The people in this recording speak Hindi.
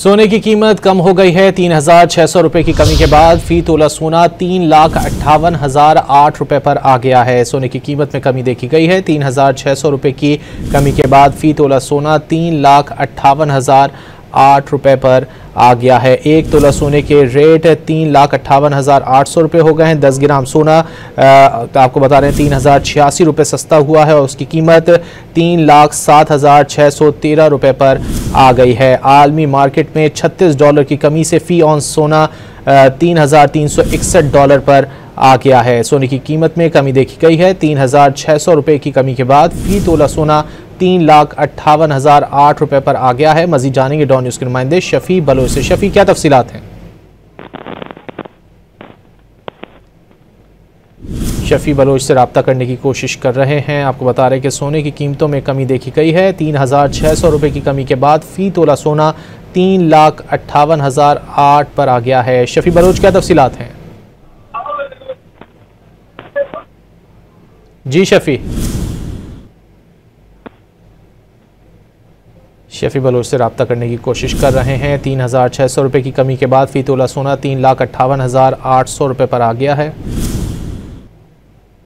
सोने की कीमत कम हो गई है। 3,600 रुपये की कमी के बाद फी तोला सोना 3,58,008 रुपये पर आ गया है। सोने की कीमत में कमी देखी गई है। 3,600 रुपये की कमी के बाद फी तोला सोना 3,58,008 रुपये पर आ गया है। एक तोला सोने के रेट 3,58,800 रुपये हो गए हैं। 10 ग्राम सोना तो आपको बता रहे हैं 3,086 रुपये सस्ता हुआ है और उसकी कीमत 3,07,613 रुपये पर आ गई है। आलमी मार्केट में $36 की कमी से फ़ी औंस सोना $3,361 पर आ गया है। सोने की कीमत में कमी देखी गई है। 3,600 रुपये की कमी के बाद फ़ी तोला सोना 3,58,008 रुपये पर आ गया है। मज़ीद जानेंगे डॉन न्यूज़ के नुमाइंदे शफी बलोच से। शफी, क्या तफसीलात हैं? शफी बलोच से रब्ता करने की कोशिश कर रहे हैं। आपको बता रहे हैं कि सोने की कीमतों में कमी देखी गई है। 3,600 रुपये की कमी के बाद फ़ी तोला सोना 3,58,008 पर आ गया है। शफी बलोच, क्या तफसीलात हैं? जी शफी बलोच से रब्ता करने की कोशिश कर रहे हैं। 3,600 रुपये की कमी के बाद फ़ी तोला सोना 3,58,800 रुपये पर आ गया है।